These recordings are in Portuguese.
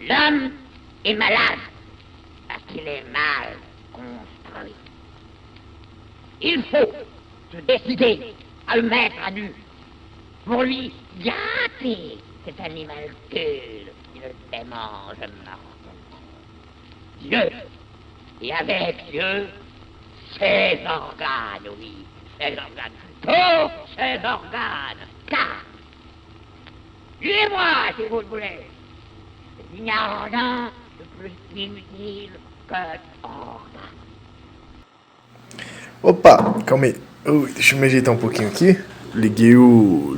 L'homme est malade parce qu'il est mal construit. Il faut se décider à le mettre à nu pour lui gâter cet animal qui ne démange mortellement. Dieu, et avec Dieu, ses organes, oui, ses organes, tous ses organes, car, suivez-moi si vous le voulez, il n'y a rien de plus inutile que organe. Opa, calma aí. Deixa eu me ajeitar um pouquinho aqui. Liguei o.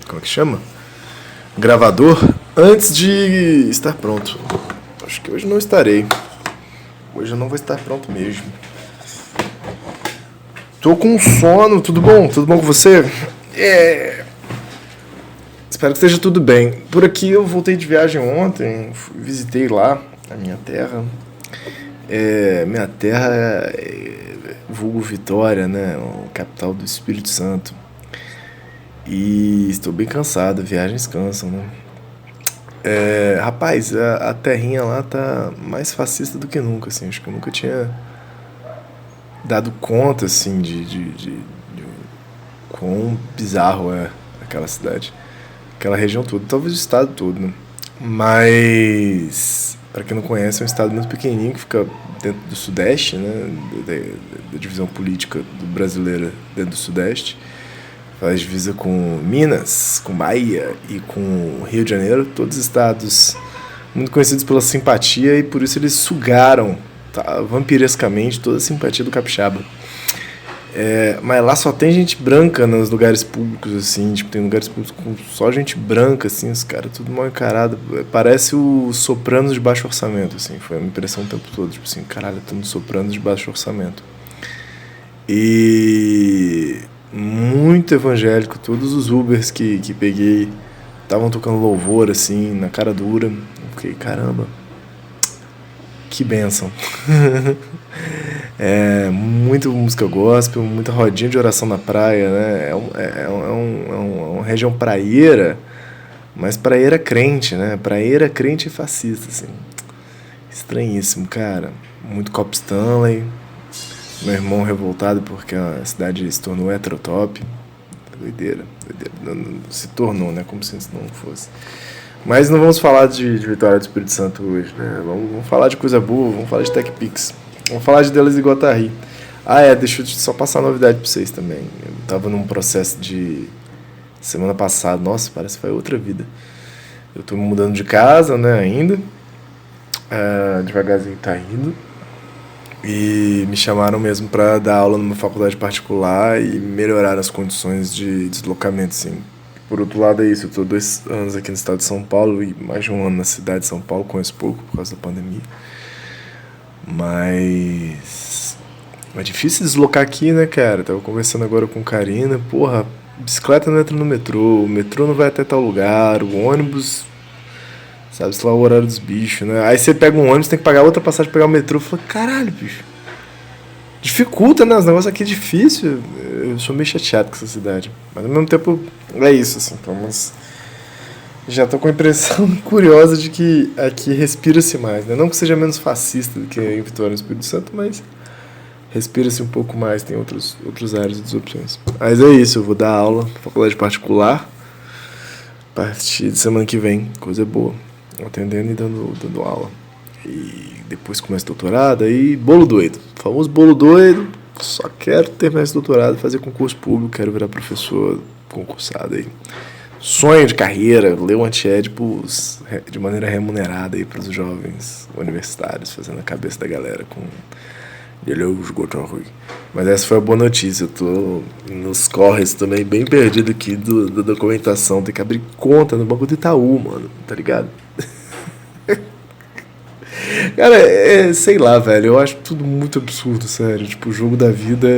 Como é que chama? Gravador antes de estar pronto. Acho que hoje não estarei. Hoje eu não vou estar pronto mesmo. Tô com sono, tudo bom? Tudo bom com você? Espero que esteja tudo bem. Por aqui eu voltei de viagem ontem, visitei lá a minha terra. Minha terra vulgo Vitória, né? Capital do Espírito Santo. E estou bem cansado, viagens cansam, né? Rapaz, a terrinha lá tá mais fascista do que nunca, assim. Acho que eu nunca tinha dado conta, assim, de quão bizarro é aquela cidade. Aquela região toda, talvez o estado todo, né? Mas, para quem não conhece, é um estado muito pequenininho que fica dentro do Sudeste, né? Da divisão política do brasileira dentro do Sudeste. Faz divisa com Minas, com Bahia e com Rio de Janeiro, todos estados muito conhecidos pela simpatia e por isso eles sugaram vampirescamente toda a simpatia do capixaba. Mas lá só tem gente branca nos lugares públicos, assim, tipo, tem lugares públicos com só gente branca, assim, os caras tudo mal encarado. Parece o Sopranos de baixo orçamento, assim, foi a minha impressão o tempo todo, tipo assim, caralho, estamos Sopranos de baixo orçamento. E muito evangélico, todos os Ubers que peguei estavam tocando louvor, assim, na cara dura. Eu fiquei, caramba, que bênção. Muita música gospel, muita rodinha de oração na praia, né? É uma região praieira, mas praieira crente, né? Praieira crente e fascista, assim. Estranhíssimo, cara. Muito Cop Stanley. Meu irmão revoltado porque a cidade se tornou heterotop. Doideira. Não, se tornou, né? Como se não fosse. Mas não vamos falar de Vitória do Espírito Santo hoje, né? Vamos falar de coisa boa, vamos falar de TechPix. Vamos falar de Deleuze e Guattari. Deixa eu só passar uma novidade pra vocês também. Eu tava num processo de semana passada. Nossa, parece que foi outra vida. Eu tô me mudando de casa, né, ainda. Devagarzinho tá indo. E me chamaram mesmo para dar aula numa faculdade particular e melhorar as condições de deslocamento, assim. Por outro lado é isso, eu tô 2 anos aqui no estado de São Paulo e mais de 1 ano na cidade de São Paulo, conheço pouco por causa da pandemia. Mas é difícil deslocar aqui, né, cara? Tava conversando agora com Karina, porra, bicicleta não entra no metrô, o metrô não vai até tal lugar, o ônibus... Sabe-se lá o horário dos bichos, né? Aí você pega um ônibus, tem que pagar outra passagem pra pegar o metrô. Eu falo, caralho, bicho. Dificulta, né? Os negócios aqui é difícil. Eu sou meio chateado com essa cidade. Mas ao mesmo tempo, é isso, assim. Então, mas já tô com a impressão curiosa de que aqui respira-se mais, né? Não que seja menos fascista do que em Vitória no Espírito Santo, mas respira-se um pouco mais. Tem outros áreas de opções. Mas é isso, eu vou dar aula na faculdade particular a partir de semana que vem. Coisa boa. Atendendo e dando aula. E depois começa doutorado, aí bolo doido. O famoso bolo doido. Só quero terminar esse doutorado, fazer concurso público, quero virar professor concursado aí. Sonho de carreira, ler o Anti-Édipus de maneira remunerada aí para os jovens universitários, fazendo a cabeça da galera com Deleuze e Guattari. Mas essa foi a boa notícia. Eu tô nos corres também, bem perdido aqui da documentação. Tem que abrir conta no Banco do Itaú, mano, tá ligado? Cara, sei lá, velho, eu acho tudo muito absurdo, sério. Tipo, o jogo da vida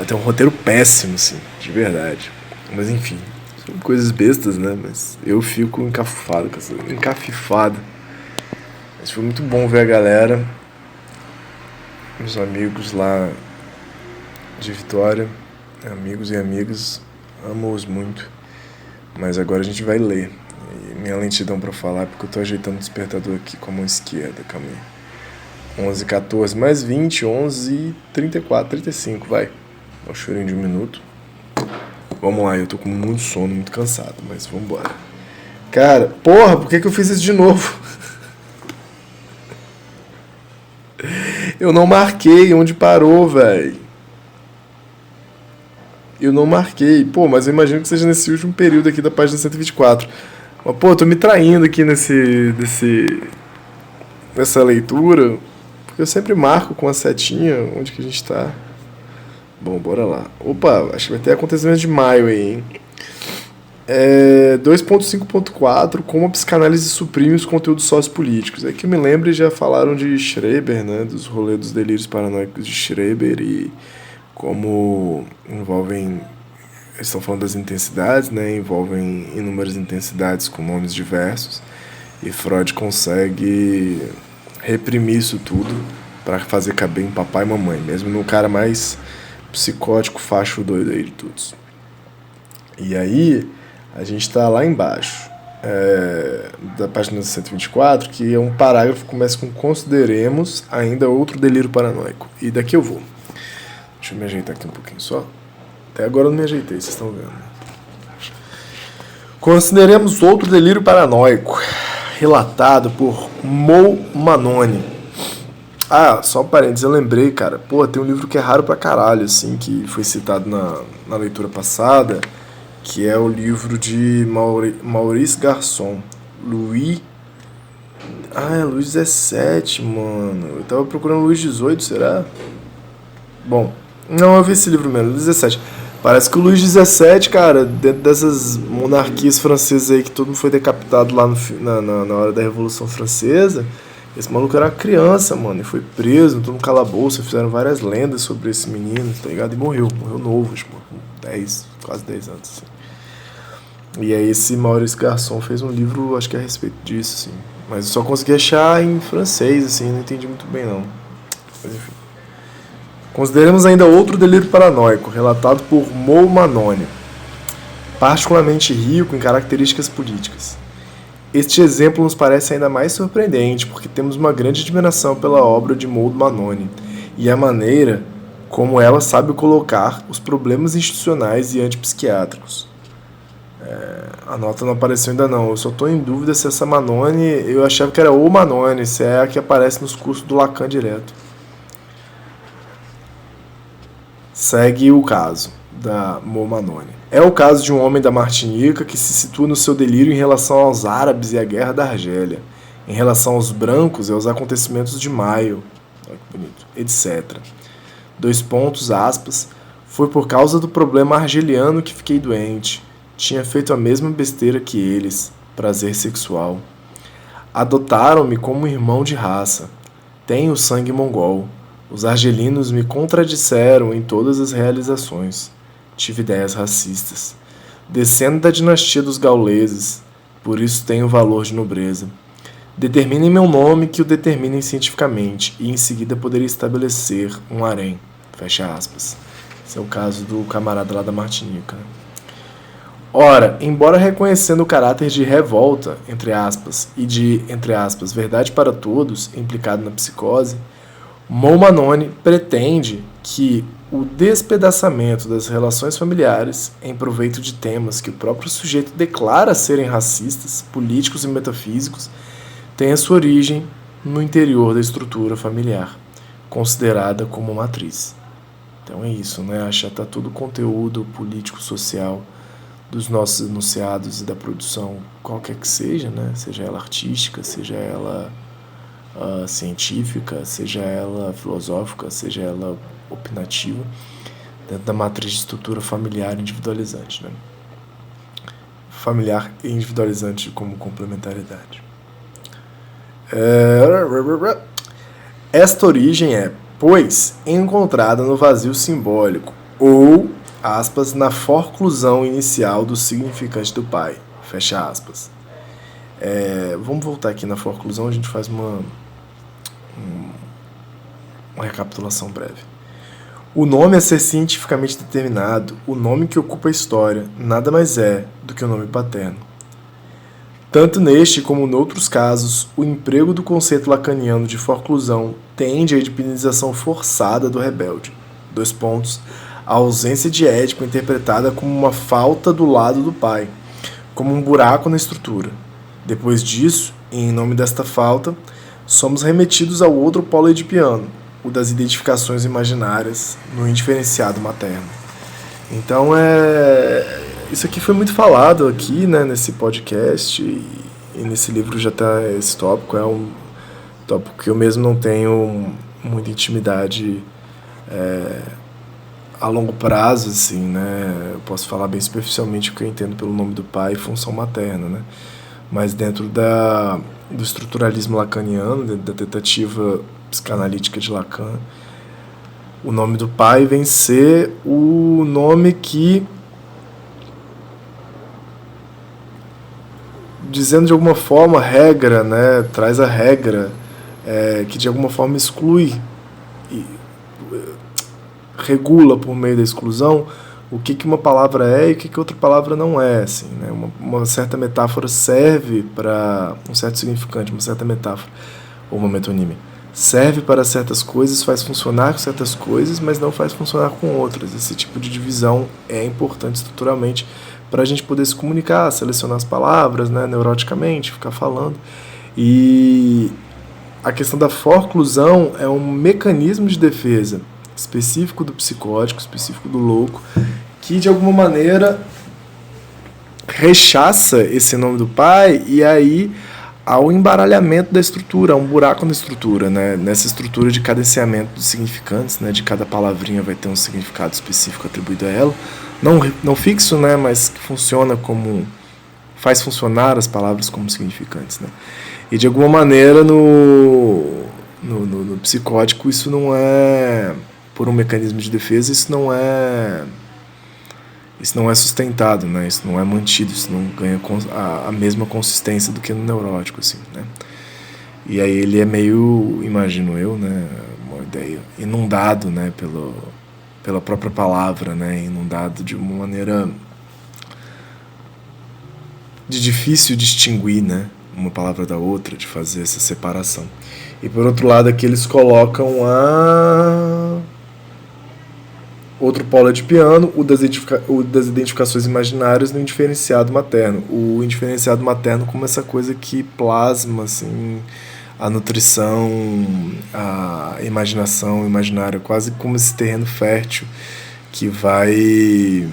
tem um roteiro péssimo, assim, de verdade. Mas enfim, são coisas bestas, né? Mas eu fico encafifado com essa. Encafifado. Mas foi muito bom ver a galera, meus amigos lá de Vitória, amigos e amigas, amo-os muito. Mas agora a gente vai ler. E minha lentidão pra falar, porque eu tô ajeitando o despertador aqui com a mão esquerda, calma aí. 11h14 mais 20, 11h34, 35, vai. Dá um chorinho de 1 minuto. Vamos lá, eu tô com muito sono, muito cansado, mas vambora. Cara, porra, por que eu fiz isso de novo? Eu não marquei onde parou, velho. Eu não marquei. Pô, mas eu imagino que seja nesse último período aqui da página 124. Mas, pô, eu tô me traindo aqui nessa leitura. Porque eu sempre marco com a setinha onde que a gente tá. Bom, bora lá. Opa, acho que vai ter acontecimento de maio aí, hein? 2.5.4, como a psicanálise suprime os conteúdos sociopolíticos. É que eu me lembro, já falaram de Schreber, né? Dos rolês dos delírios paranoicos de Schreber e como envolvem... Eles estão falando das intensidades, né? Envolvem inúmeras intensidades com nomes diversos. E Freud consegue reprimir isso tudo para fazer caber em papai e mamãe, mesmo no cara mais psicótico, facho, doido aí de todos. E aí, a gente tá lá embaixo, da página 124, que é um parágrafo que começa com consideremos ainda outro delírio paranoico. E daqui eu vou. Deixa eu me ajeitar aqui um pouquinho só. Até agora eu não me ajeitei, vocês estão vendo. Consideremos outro delírio paranoico, relatado por Mo Manoni. Ah, só um parênteses, eu lembrei, cara. Pô, tem um livro que é raro pra caralho, assim, que foi citado na leitura passada, que é o livro de Maurice Garçon. Louis XVII, mano. Eu tava procurando Luís XVIII, será? Bom, não, eu vi esse livro mesmo, Luís XVII. Parece que o Luís XVII, cara, dentro dessas monarquias francesas aí que todo mundo foi decapitado lá na hora da Revolução Francesa, esse maluco era uma criança, mano, e foi preso, todo mundo calabouço, fizeram várias lendas sobre esse menino, tá ligado? E morreu novo, tipo, com quase 10 anos, assim. E aí esse Maurice Garçon fez um livro, acho que a respeito disso, assim. Mas eu só consegui achar em francês, assim, não entendi muito bem, não. Mas enfim. Consideremos ainda outro delírio paranoico, relatado por Mo Manoni, particularmente rico em características políticas. Este exemplo nos parece ainda mais surpreendente, porque temos uma grande admiração pela obra de Mo Manoni e a maneira como ela sabe colocar os problemas institucionais e antipsiquiátricos. A nota não apareceu ainda não, eu só estou em dúvida se essa Manoni, eu achava que era o Manoni, se é a que aparece nos cursos do Lacan direto. Segue o caso da Mo Manoni. É o caso de um homem da Martinica que se situa no seu delírio em relação aos árabes e à guerra da Argélia, em relação aos brancos e aos acontecimentos de maio, olha que bonito, etc. Foi por causa do problema argeliano que fiquei doente. Tinha feito a mesma besteira que eles, prazer sexual. Adotaram-me como irmão de raça. Tenho sangue mongol. Os argelinos me contradisseram em todas as realizações. Tive ideias racistas. Descendo da dinastia dos gauleses, por isso tenho valor de nobreza. Determinem meu nome que o determinem cientificamente, e em seguida poderia estabelecer um harém. Fecha aspas. Esse é o caso do camarada lá da Martinica. Ora, embora reconhecendo o caráter de revolta, entre aspas, e de, entre aspas, verdade para todos, implicado na psicose, Mo Manoni pretende que o despedaçamento das relações familiares em proveito de temas que o próprio sujeito declara serem racistas, políticos e metafísicos tenha sua origem no interior da estrutura familiar, considerada como matriz. Então é isso, né? Achatar todo o conteúdo político-social dos nossos enunciados e da produção, qualquer que seja, né? Seja ela artística, seja ela científica, seja ela filosófica, seja ela opinativa, dentro da matriz de estrutura familiar individualizante, né? Familiar e individualizante como complementaridade. Esta origem é, pois, encontrada no vazio simbólico, ou, aspas, na forclusão inicial do significante do pai, fecha aspas. Vamos voltar aqui na forclusão, a gente faz uma recapitulação breve. O nome a ser cientificamente determinado, o nome que ocupa a história, nada mais é do que o nome paterno. Tanto neste como noutros casos, o emprego do conceito lacaniano de forclusão tende à edipinização forçada do rebelde. A ausência de Édipo interpretada como uma falta do lado do pai, como um buraco na estrutura. Depois disso, e em nome desta falta, somos remetidos ao outro polo edipiano, o das identificações imaginárias no indiferenciado materno. Então, isso aqui foi muito falado aqui, né, nesse podcast, e nesse livro já está esse tópico. É um tópico que eu mesmo não tenho muita intimidade a longo prazo, assim, né? Eu posso falar bem superficialmente o que eu entendo pelo nome do pai e função materna, né? Mas dentro do estruturalismo lacaniano, dentro da tentativa psicanalítica de Lacan, o nome do pai vem ser o nome que, dizendo de alguma forma, regra, né? Traz a regra que de alguma forma exclui e regula por meio da exclusão o que uma palavra é e o que outra palavra não é, assim, né? Uma certa metáfora serve para um certo significante, uma certa metáfora ou uma metonímia serve para certas coisas, faz funcionar com certas coisas, mas não faz funcionar com outras. Esse tipo de divisão é importante estruturalmente para a gente poder se comunicar, selecionar as palavras, né, neuroticamente, ficar falando. E a questão da forclusão é um mecanismo de defesa específico do psicótico, específico do louco, que de alguma maneira rechaça esse nome do pai, e aí há um embaralhamento da estrutura, há um buraco na estrutura, né? Nessa estrutura de cadenciamento dos significantes, né? De cada palavrinha vai ter um significado específico atribuído a ela, não fixo, né? Mas que funciona como, faz funcionar as palavras como significantes, né? E de alguma maneira no psicótico isso não é, por um mecanismo de defesa, isso não é sustentado, né? Isso não é mantido, isso não ganha a mesma consistência do que no neurótico, assim, né? E aí ele é meio, imagino eu, né, uma ideia, inundado, né, pela própria palavra, né, inundado de uma maneira de difícil distinguir, né, uma palavra da outra, de fazer essa separação. E por outro lado aqui eles colocam outro polo edipiano, o das identificações imaginárias no indiferenciado materno. O indiferenciado materno como essa coisa que plasma, assim, a nutrição, a imaginação imaginária, quase como esse terreno fértil que vai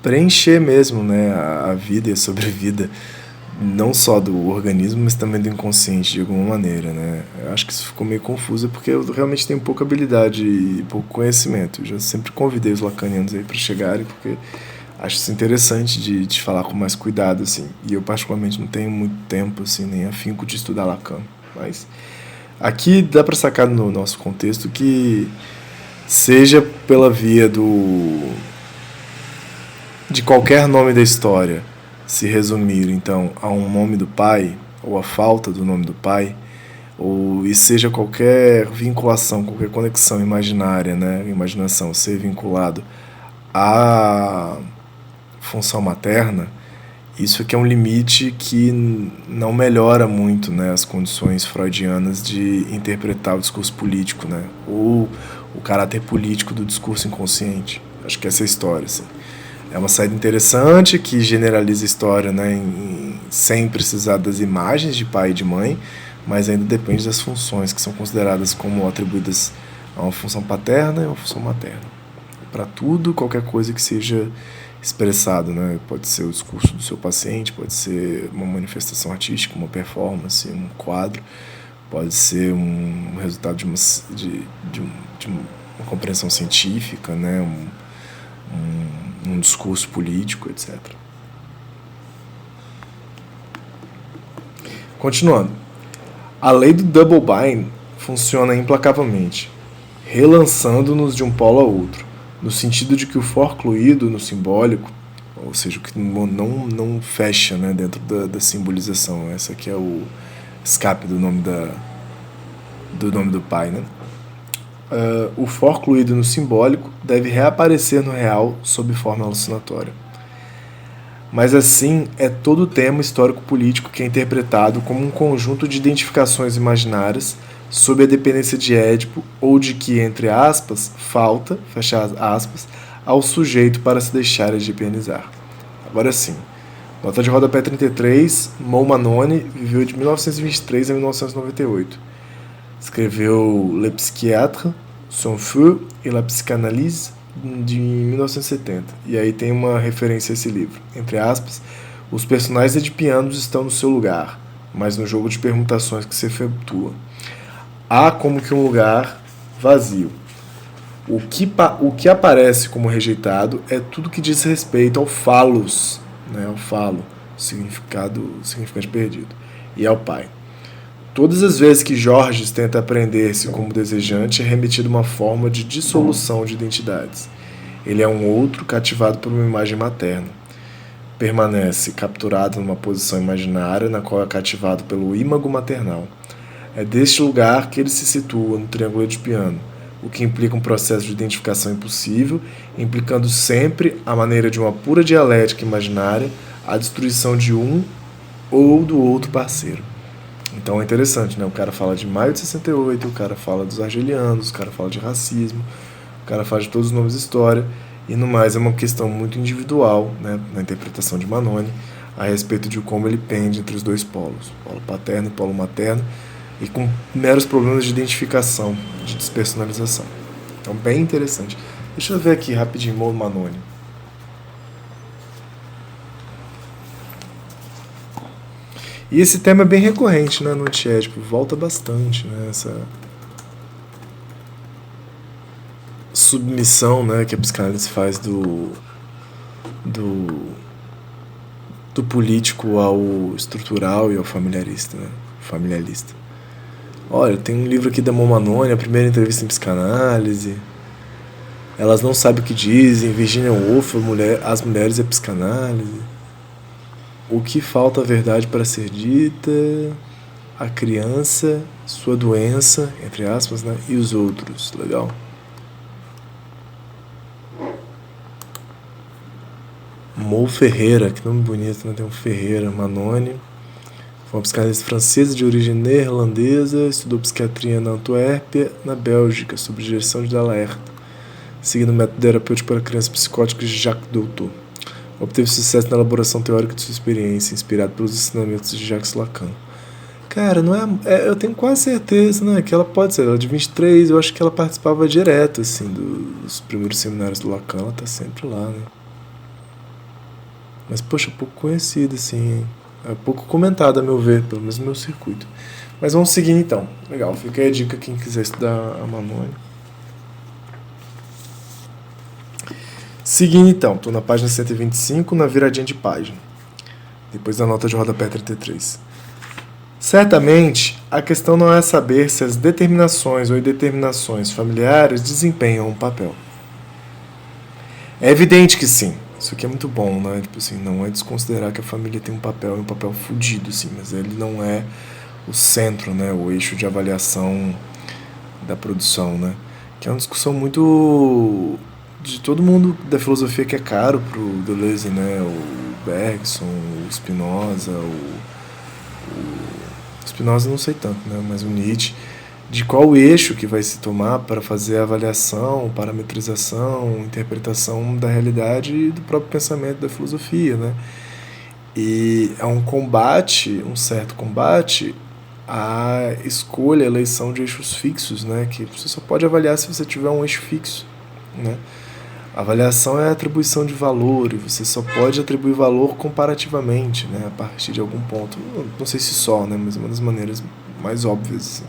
preencher mesmo, né, a vida e a sobrevida, não só do organismo, mas também do inconsciente, de alguma maneira, né? Eu acho que isso ficou meio confuso, porque eu realmente tenho pouca habilidade e pouco conhecimento. Eu já sempre convidei os lacanianos aí para chegarem, porque acho isso interessante de falar com mais cuidado, assim. E eu, particularmente, não tenho muito tempo, assim, nem afinco de estudar Lacan. Mas aqui dá para sacar no nosso contexto que, seja pela via de qualquer nome da história, se resumir, então, a um nome do pai, ou a falta do nome do pai, e seja qualquer vinculação, qualquer conexão imaginária, né, imaginação, ser vinculado à função materna, isso aqui é um limite que não melhora muito, né, as condições freudianas de interpretar o discurso político, né, ou o caráter político do discurso inconsciente. Acho que essa é a história, assim. É uma saída interessante que generaliza a história, né, sem precisar das imagens de pai e de mãe, mas ainda depende das funções que são consideradas como atribuídas a uma função paterna e uma função materna. Para tudo, qualquer coisa que seja expressado, né, pode ser o discurso do seu paciente, pode ser uma manifestação artística, uma performance, um quadro, pode ser um resultado de uma compreensão científica, né, um discurso político, etc. Continuando. A lei do double bind funciona implacavelmente, relançando-nos de um polo a outro, no sentido de que o forcluído no simbólico, ou seja, o que não fecha, né, dentro da simbolização, essa aqui é o escape do nome do pai, né? O forcluído no simbólico deve reaparecer no real sob forma alucinatória. mas assim é todo o tema histórico-político que é interpretado como um conjunto de identificações imaginárias sob a dependência de Édipo ou de que, entre aspas, falta, fecha aspas, ao sujeito para se deixar edipianizar. Agora sim, nota de rodapé 33, Maud Manoni viveu de 1923 a 1998. Escreveu Le Psychiatre, Son Feu et la Psychanalyse, de 1970. E aí tem uma referência a esse livro. Entre aspas, os personagens edipianos estão no seu lugar, mas no jogo de permutações que se efetua. Há como que um lugar vazio. O que aparece como rejeitado é tudo que diz respeito ao falos, né, ao falo, significante perdido, e ao pai. Todas as vezes que Georges tenta aprender-se como desejante, é remetido uma forma de dissolução de identidades. Ele é um outro cativado por uma imagem materna. Permanece capturado numa posição imaginária na qual é cativado pelo ímago maternal. É deste lugar que ele se situa no triângulo edipiano, o que implica um processo de identificação impossível, implicando sempre, à maneira de uma pura dialética imaginária, a destruição de um ou do outro parceiro. Então é interessante, né? O cara fala de maio de 68, o cara fala dos argelianos, o cara fala de racismo, o cara fala de todos os nomes de história, e no mais é uma questão muito individual, né, na interpretação de Manoni, a respeito de como ele pende entre os dois polos, polo paterno e polo materno, e com meros problemas de identificação, de despersonalização. Então, bem interessante. Deixa eu ver aqui rapidinho, Maud Manoni. E esse tema é bem recorrente, né, no antiédipo, volta bastante, né, essa submissão, né, que a psicanálise faz do político ao estrutural e ao familiarista, né, familiarista. Olha, tem um livro aqui da Maud Manoni, a primeira entrevista em psicanálise. Elas não sabem o que dizem, Virginia Woolf, as mulheres e a psicanálise. O que falta a verdade para ser dita, a criança, sua doença, entre aspas, né, e os outros. Legal. Maud Ferreira, que nome bonito, né? Tem um Ferreira, Manoni. Foi uma psicanalista francesa de origem neerlandesa, estudou psiquiatria na Antuérpia, na Bélgica, sob direção de Dallaert, seguindo o método terapêutico para crianças psicóticas de Jacques Doutot. Obteve sucesso na elaboração teórica de sua experiência, inspirado pelos ensinamentos de Jacques Lacan. Cara, não eu tenho quase certeza, né, que ela pode ser, ela é de 23, eu acho que ela participava direto, assim, dos primeiros seminários do Lacan, ela tá sempre lá, né. Mas, poxa, pouco conhecida, assim, é pouco comentada, a meu ver, pelo menos no meu circuito. Mas vamos seguir então. Legal, fica aí a dica quem quiser estudar a Manoni. Seguindo então, estou na página 125, na viradinha de página. Depois da nota de rodapé 33. Certamente, a questão não é saber se as determinações ou indeterminações familiares desempenham um papel. É evidente que sim. Isso aqui é muito bom, né? Tipo assim, não é desconsiderar que a família tem um papel fudido, assim, mas ele não é o centro, né? O eixo de avaliação da produção, né? Que é uma discussão muito de todo mundo da filosofia que é caro pro Deleuze, né? O Bergson, o Spinoza, o Spinoza não sei tanto, né? Mas o Nietzsche, de qual eixo que vai se tomar para fazer a avaliação, parametrização, interpretação da realidade e do próprio pensamento da filosofia, né? E é um certo combate à escolha, à eleição de eixos fixos, né? Que você só pode avaliar se você tiver um eixo fixo, né? A avaliação é a atribuição de valor, e você só pode atribuir valor comparativamente, né? A partir de algum ponto. Não sei se só, né? Mas é uma das maneiras mais óbvias, assim.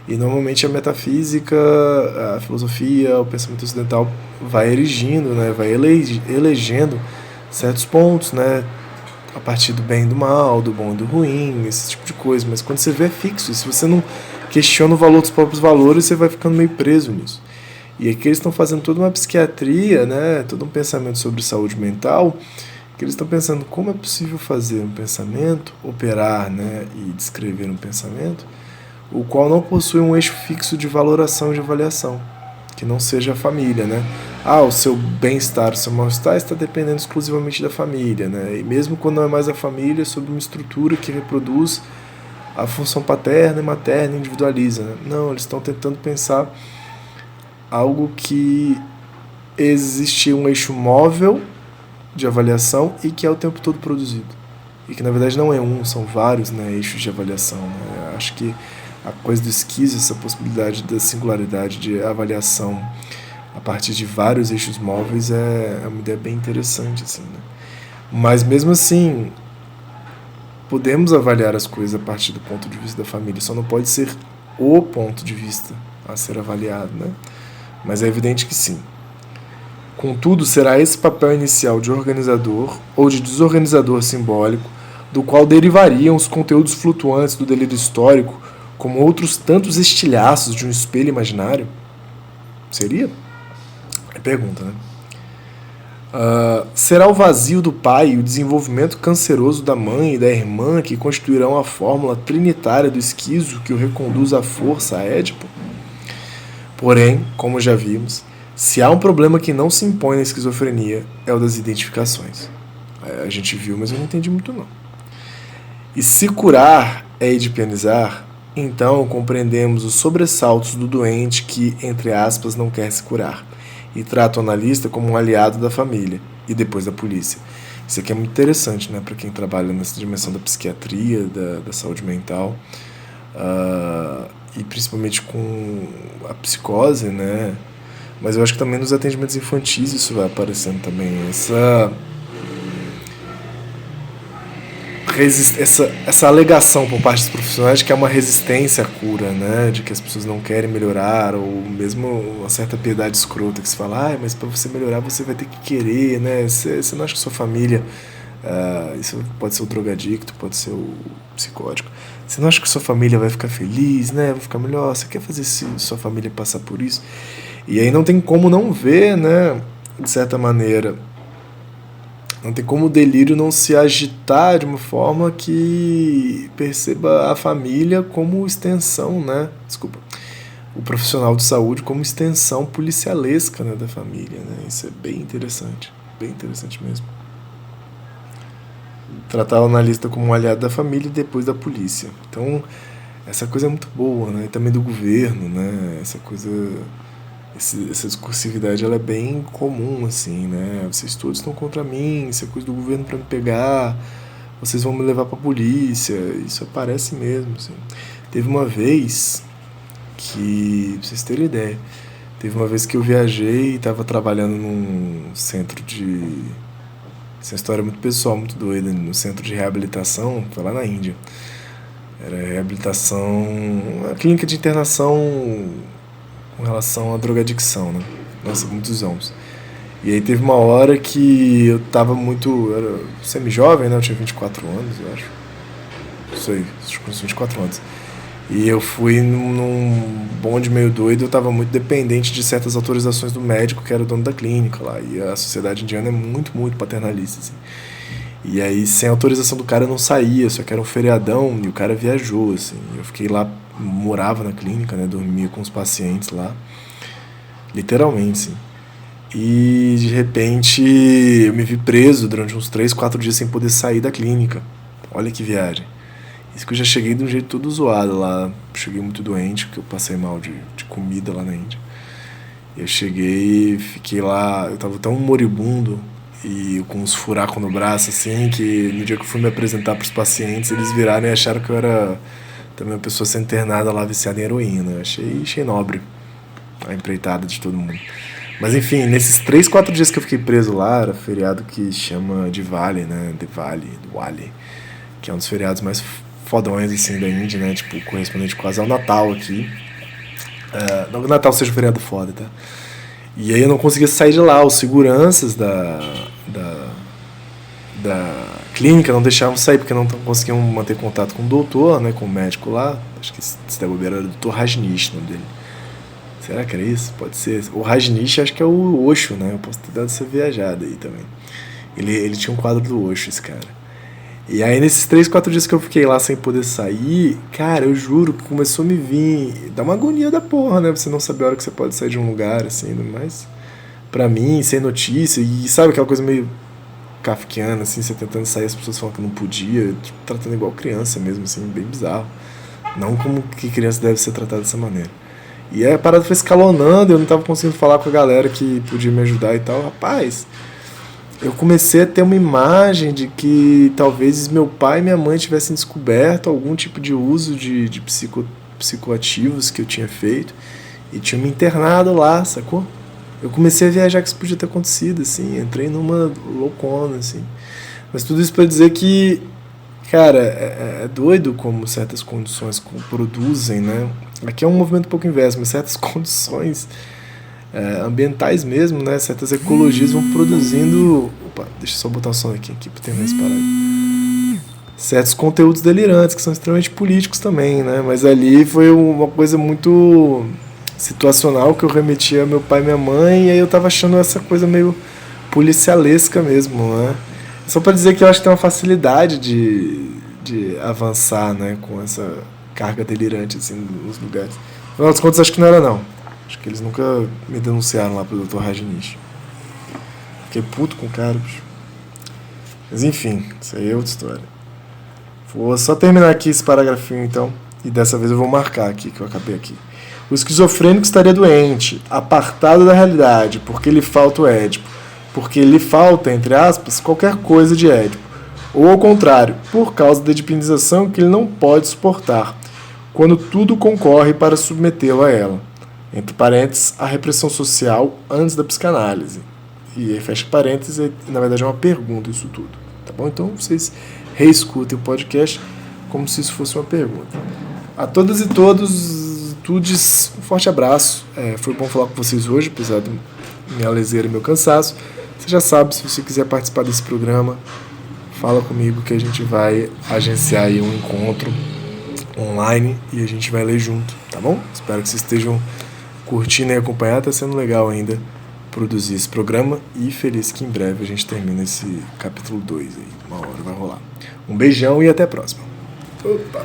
E normalmente a metafísica, a filosofia, o pensamento ocidental vai erigindo, né, vai elegendo certos pontos, né, a partir do bem e do mal, do bom e do ruim, esse tipo de coisa. Mas quando você vê é fixo, e se você não questiona o valor dos próprios valores, você vai ficando meio preso nisso. E aqui eles estão fazendo toda uma psiquiatria, né, todo um pensamento sobre saúde mental, que eles estão pensando como é possível fazer um pensamento, operar, né, e descrever um pensamento, o qual não possui um eixo fixo de valoração e de avaliação, que não seja a família, né? o seu bem-estar, o seu mal-estar está dependendo exclusivamente da família, né? E mesmo quando não é mais a família, é sobre uma estrutura que reproduz a função paterna e materna, individualiza, né? Não, eles estão tentando pensar algo que existe um eixo móvel de avaliação e que é o tempo todo produzido. E que na verdade não é um, são vários, né, eixos de avaliação, né? Acho que a coisa do esquizo, essa possibilidade da singularidade de avaliação a partir de vários eixos móveis é uma ideia bem interessante, assim, né? Mas mesmo assim, podemos avaliar as coisas a partir do ponto de vista da família, só não pode ser o ponto de vista a ser avaliado, né? Mas é evidente que sim. Contudo, será esse papel inicial de organizador ou de desorganizador simbólico, do qual derivariam os conteúdos flutuantes do delírio histórico, como outros tantos estilhaços de um espelho imaginário? Seria? É pergunta, né? Será o vazio do pai e o desenvolvimento canceroso da mãe e da irmã que constituirão a fórmula trinitária do esquizo que o reconduz à força a Édipo? Porém, como já vimos, se há um problema que não se impõe na esquizofrenia, é o das identificações. A gente viu, mas eu não entendi muito não. E se curar é edipianizar, então compreendemos os sobressaltos do doente que, entre aspas, não quer se curar, e trata o analista como um aliado da família e depois da polícia. Isso aqui é muito interessante, né, para quem trabalha nessa dimensão da psiquiatria, da saúde mental, e principalmente com a psicose, né? Mas eu acho que também nos atendimentos infantis isso vai aparecendo também. Essa alegação por parte dos profissionais de que é uma resistência à cura, né? De que as pessoas não querem melhorar, ou mesmo uma certa piedade escrota que se fala, mas para você melhorar você vai ter que querer, né? Você não acha que sua família, isso pode ser o drogadicto, pode ser o psicótico, você não acha que sua família vai ficar feliz, né? Vai ficar melhor, você quer fazer sua família passar por isso? E aí não tem como não ver, né? De certa maneira, não tem como o delírio não se agitar de uma forma que perceba a família como extensão, né? Desculpa. O profissional de saúde como extensão policialesca, né, da família, né? Isso é bem interessante mesmo. Tratar o analista como um aliado da família e depois da polícia. Então, essa coisa é muito boa, né? E também do governo, né? Essa discursividade ela é bem comum, assim, né? Vocês todos estão contra mim, isso é coisa do governo para me pegar, vocês vão me levar para a polícia. Isso aparece mesmo, assim. Teve uma vez que, pra vocês terem ideia, que eu viajei e estava trabalhando num centro de... Essa história é muito pessoal, muito doida, no centro de reabilitação, foi lá na Índia. Era reabilitação, uma clínica de internação com relação à drogadicção, né? Nossa, muitos anos. E aí teve uma hora que eu tava eu era semi-jovem, né? Eu tinha 24 anos, eu acho. Não sei, acho que uns 24 anos. E eu fui num bonde meio doido, eu tava muito dependente de certas autorizações do médico, que era o dono da clínica lá. E a sociedade indiana é muito, muito paternalista, assim. E aí, sem autorização do cara, eu não saía, só que era um feriadão e o cara viajou, assim. Eu fiquei lá, morava na clínica, né? Dormia com os pacientes lá. Literalmente, assim. E, de repente, eu me vi preso durante uns 3, 4 dias sem poder sair da clínica. Olha que viagem. Isso que eu já cheguei de um jeito todo zoado lá. Cheguei muito doente, porque eu passei mal de comida lá na Índia. Eu cheguei e fiquei lá, eu tava tão moribundo e com uns furacos no braço, assim, que no dia que eu fui me apresentar pros pacientes, eles viraram e acharam que eu era também uma pessoa sendo internada lá, viciada em heroína. Eu achei nobre a empreitada de todo mundo. Mas enfim, nesses 3, 4 dias que eu fiquei preso lá, era feriado que chama Diwali, né? Diwali, que é um dos feriados mais fodões, assim, da Índia, né? Tipo, correspondente quase ao Natal aqui. Não que o Natal seja um feriado foda, tá? E aí eu não conseguia sair de lá. Os seguranças da clínica não deixavam sair, porque não conseguiam manter contato com o doutor, né? Com o médico lá. Acho que se der bobeira era o Dr. Rajneesh, o nome dele. Será que era isso? Pode ser. O Rajneesh acho que é o Osho, né? Eu posso ter dado essa viajada aí também. Ele tinha um quadro do Osho, esse cara. E aí nesses 3, 4 dias que eu fiquei lá sem poder sair, cara, eu juro que começou a me vir... Dá uma agonia da porra, né? Você não saber a hora que você pode sair de um lugar, assim, mas pra mim, sem notícia, e sabe aquela coisa meio kafkiana, assim, você tentando sair, as pessoas falando que não podia, tipo, tratando igual criança mesmo, assim, bem bizarro. Não como que criança deve ser tratada dessa maneira. E aí a parada foi escalonando, eu não tava conseguindo falar com a galera que podia me ajudar e tal. Rapaz, eu comecei a ter uma imagem de que talvez meu pai e minha mãe tivessem descoberto algum tipo de uso de psicoativos que eu tinha feito e tinham me internado lá, sacou? Eu comecei a viajar que isso podia ter acontecido, assim, entrei numa loucona, assim. Mas tudo isso pra dizer que, cara, é doido como certas condições produzem, né? Aqui é um movimento um pouco inverso, mas certas condições ambientais mesmo, né? Certas ecologias vão produzindo... Opa, deixa eu só botar o som aqui pra terminar esse parágrafo. Certos conteúdos delirantes, que são extremamente políticos também, né? Mas ali foi uma coisa muito situacional que eu remetia a meu pai e minha mãe, e aí eu tava achando essa coisa meio policialesca mesmo, né? Só pra dizer que eu acho que tem uma facilidade de avançar, né? Com essa carga delirante, assim, nos lugares. Afinal das contas, acho que não era, não. Acho que eles nunca me denunciaram lá pro Dr. Rajneesh. Fiquei puto com o cara, bicho. Mas enfim, isso aí é outra história. Vou só terminar aqui esse paragrafinho, então. E dessa vez eu vou marcar aqui, que eu acabei aqui. O esquizofrênico estaria doente, apartado da realidade, porque lhe falta o Édipo. Porque lhe falta, entre aspas, qualquer coisa de Édipo. Ou ao contrário, por causa da edipinização que ele não pode suportar, quando tudo concorre para submetê-lo a ela. Entre parênteses, a repressão social antes da psicanálise. E aí fecha parênteses, na verdade é uma pergunta isso tudo. Tá bom? Então vocês reescutem o podcast como se isso fosse uma pergunta. A todas e todos, tudes, um forte abraço. Foi bom falar com vocês hoje, apesar da minha leseira e meu cansaço. Você já sabe, se você quiser participar desse programa, fala comigo que a gente vai agenciar aí um encontro online e a gente vai ler junto, tá bom? Espero que vocês estejam curtindo e acompanhando, tá sendo legal ainda produzir esse programa e feliz que em breve a gente termina esse capítulo 2 aí, uma hora vai rolar. Um beijão e até a próxima. Opa.